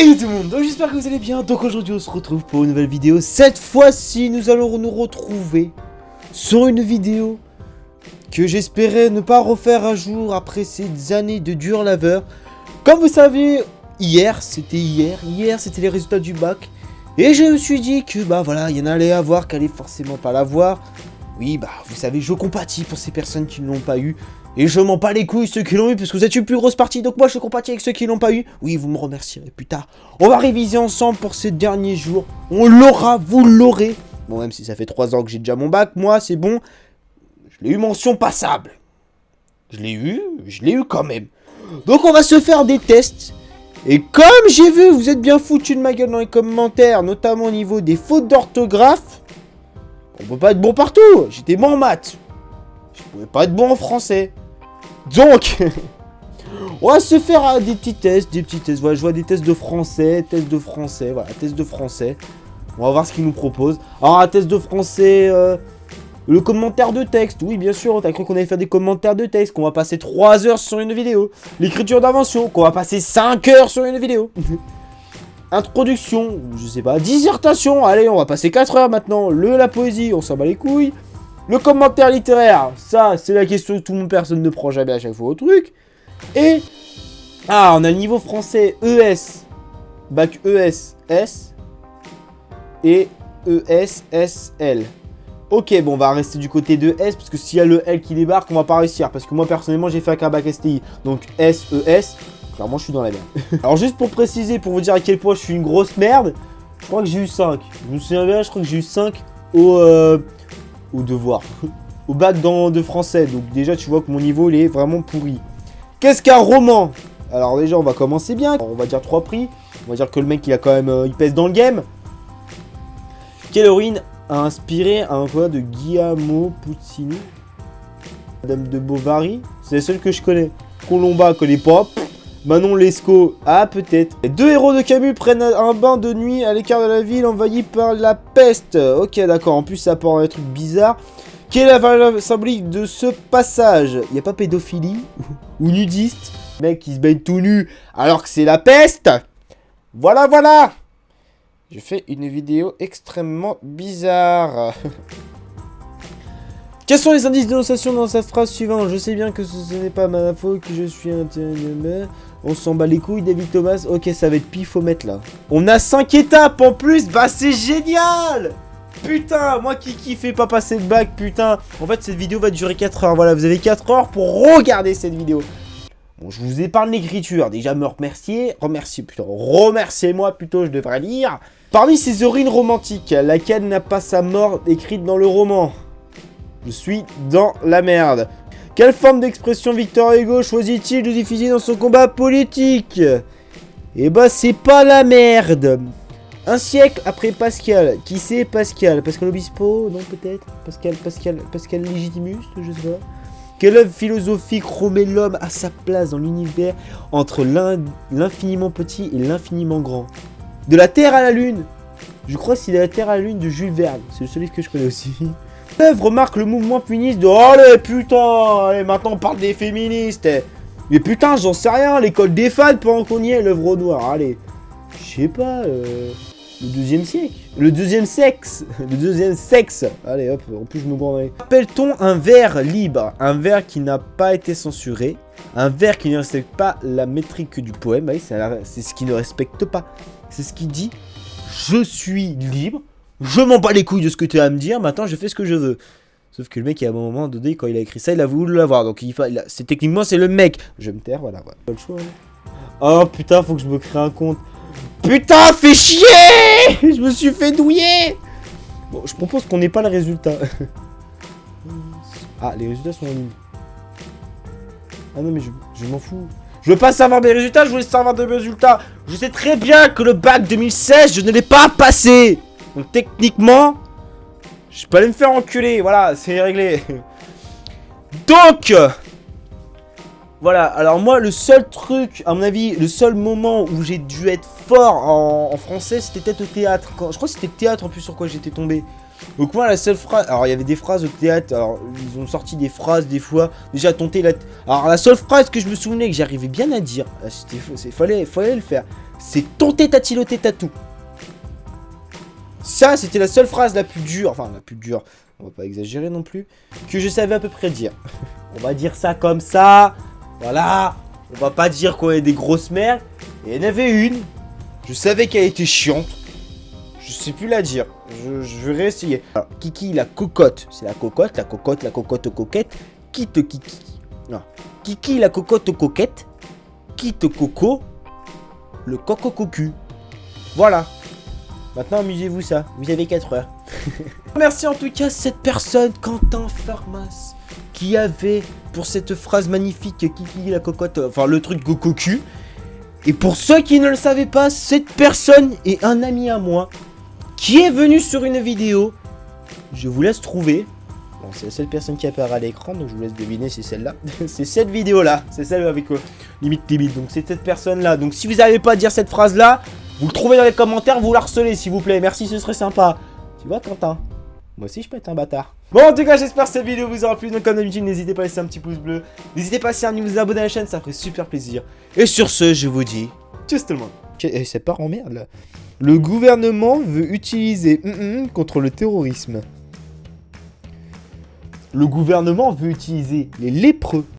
Hey tout le monde, donc j'espère que vous allez bien. Donc aujourd'hui on se retrouve pour une nouvelle vidéo. Cette fois-ci nous allons nous retrouver sur une vidéo que j'espérais ne pas refaire à jour après ces années de dur laveur. Comme vous savez, hier c'était les résultats du bac. Et je me suis dit que bah voilà, il y en allait avoir, qu'elle allait forcément pas l'avoir. Oui bah vous savez, je compatis pour ces personnes qui ne l'ont pas eu. Et je m'en bats les couilles ceux qui l'ont eu, parce que vous êtes une plus grosse partie, donc moi je compatis avec ceux qui l'ont pas eu. Oui, vous me remercierez plus tard. On va réviser ensemble pour ces derniers jours. On l'aura, vous l'aurez. Bon, même si ça fait 3 ans que j'ai déjà mon bac, moi c'est bon. Je l'ai eu mention passable. Je l'ai eu quand même. Donc on va se faire des tests. Et comme j'ai vu, vous êtes bien foutus de ma gueule dans les commentaires, notamment au niveau des fautes d'orthographe. On peut pas être bon partout. J'étais bon en maths. Je pouvais pas être bon en français. Donc, on va se faire des petits tests. Voilà, je vois des tests de français, voilà, tests de français. On va voir ce qu'ils nous proposent. Alors, un test de français, le commentaire de texte. Oui, bien sûr, t'as cru qu'on allait faire des commentaires de texte, qu'on va passer 3 heures sur une vidéo. L'écriture d'invention, qu'on va passer 5 heures sur une vidéo. Introduction, je sais pas, dissertation, allez, on va passer 4 heures maintenant. La poésie, on s'en bat les couilles. Le commentaire littéraire, ça, c'est la question que tout le monde, personne ne prend jamais à chaque fois au truc. Et, on a le niveau français ES, bac ES-S et ES-SL. Ok, bon, on va rester du côté de S, parce que s'il y a le L qui débarque, on va pas réussir. Parce que moi, personnellement, j'ai fait un bac STI. Donc, S-ES, clairement, je suis dans la merde. Alors, juste pour préciser, pour vous dire à quel point je suis une grosse merde, je crois que j'ai eu 5. Je me souviens bien, je crois que j'ai eu 5 au devoir, au bac de français. Donc déjà tu vois que mon niveau il est vraiment pourri. Qu'est-ce qu'un roman? Alors déjà on va commencer bien. Alors, on va dire 3 prix. On va dire que le mec il a quand même il pèse dans le game. Quelle héroïne a inspiré un poème de Guillermo Puccini? Madame de Bovary, c'est la seule que je connais. Colomba connais pas. Manon Lescaut, ah peut-être. 2 héros de Camus prennent un bain de nuit à l'écart de la ville envahie par la peste. Ok d'accord, en plus ça apporte un truc bizarre. Quelle est la valeur symbolique de ce passage? Il n'y a pas pédophilie ou nudiste? Mec qui se baigne tout nu alors que c'est la peste. Voilà. Je fais une vidéo extrêmement bizarre. Quels sont les indices d'énonciation dans cette phrase suivante? Je sais bien que ce n'est pas ma faute, que je suis un... On s'en bat les couilles, David Thomas. Ok, ça va être pifomètre là. On a 5 étapes en plus. Bah, c'est génial. Putain, moi qui fais pas passer le bac, putain. En fait, cette vidéo va durer 4 heures. Voilà, vous avez 4 heures pour regarder cette vidéo. Bon, je vous épargne l'écriture. Déjà, me remercier. Remerciez-moi plutôt, je devrais lire. Parmi ces héroïnes romantiques, laquelle n'a pas sa mort écrite dans le roman? Je suis dans la merde. Quelle forme d'expression Victor Hugo choisit-il de diffuser dans son combat politique? Eh bah c'est pas la merde. Un siècle après Pascal. Qui c'est Pascal? Pascal Obispo? Non peut-être. Pascal Légitimus? Je sais pas. Quelle œuvre philosophique remet l'homme à sa place dans l'univers entre l'infiniment petit et l'infiniment grand? De la Terre à la Lune. Je crois que c'est de la Terre à la Lune de Jules Verne. C'est le seul livre que je connais aussi. L'œuvre marque le mouvement féministe de... Allez putain, allez maintenant on parle des féministes. Mais putain j'en sais rien, l'école des fans pendant qu'on y est, l'œuvre au noir, allez. Je sais pas, le 2e siècle. Le 2e sexe. Le 2e sexe. Allez hop, en plus je me branle. Appelle-t-on un vers libre? Un vers qui n'a pas été censuré. Un vers qui ne respecte pas la métrique du poème. Bah oui, c'est ce qui ne respecte pas. C'est ce qui dit, je suis libre. Je m'en bats les couilles de ce que tu as à me dire, maintenant je fais ce que je veux. Sauf que le mec, à un moment donné, quand il a écrit ça, il a voulu l'avoir. Donc techniquement, c'est le mec. Je vais me taire, voilà. Pas le choix. Hein. Oh putain, faut que je me crée un compte. Putain, fais chier. Je me suis fait douiller. Bon, je propose qu'on n'ait pas le résultat. Ah, les résultats sont en ligne. Ah non, mais je m'en fous. Je veux pas savoir mes résultats, je voulais savoir de mes résultats. Je sais très bien que le bac 2016, je ne l'ai pas passé. Donc techniquement, je peux aller me faire enculer, voilà, c'est réglé. Donc, voilà, alors moi, le seul truc, à mon avis, le seul moment où j'ai dû être fort en français, c'était peut-être au théâtre. Je crois que c'était le théâtre en plus sur quoi j'étais tombé. Donc moi la seule phrase, alors il y avait des phrases au théâtre, alors ils ont sorti des phrases des fois, déjà tenter la... Alors la seule phrase que je me souvenais que j'arrivais bien à dire, fallait le faire, c'est tenter tatiloter tatou. Ça c'était la seule phrase la plus dure, enfin la plus dure, on va pas exagérer non plus, que je savais à peu près dire. On va dire ça comme ça, voilà, on va pas dire qu'on est des grosses merdes, et il y en avait une, je savais qu'elle était chiante. Je sais plus la dire. Je vais réessayer. Alors, Kiki la cocotte. C'est la cocotte aux coquettes. Quitte Kiki. Non. Kiki la cocotte aux coquettes. Quitte Coco. Le coco cocu. Voilà. Maintenant, amusez-vous ça. Vous avez 4 heures. Merci en tout cas cette personne, Quentin Farmas, qui avait pour cette phrase magnifique Kiki la cocotte. Enfin, le truc cocu. Et pour ceux qui ne le savaient pas, cette personne est un ami à moi qui est venu sur une vidéo. Je vous laisse trouver. Bon, c'est la seule personne qui apparaît à l'écran, donc je vous laisse deviner, c'est celle-là. C'est cette vidéo-là. C'est celle avec limite limite. Donc c'est cette personne-là. Donc si vous n'avez pas à dire cette phrase-là, vous le trouvez dans les commentaires, vous la harcelez s'il vous plaît. Merci, ce serait sympa. Tu vois, Quentin? Moi aussi, je peux être un bâtard. Bon, en tout cas, j'espère que cette vidéo vous aura plu. Donc, comme d'habitude, n'hésitez pas à laisser un petit pouce bleu. N'hésitez pas à vous abonner à la chaîne, ça ferait super plaisir. Et sur ce, je vous dis tchuss tout le monde. Ça part en merde là. Le gouvernement veut utiliser contre le terrorisme. Le gouvernement veut utiliser les lépreux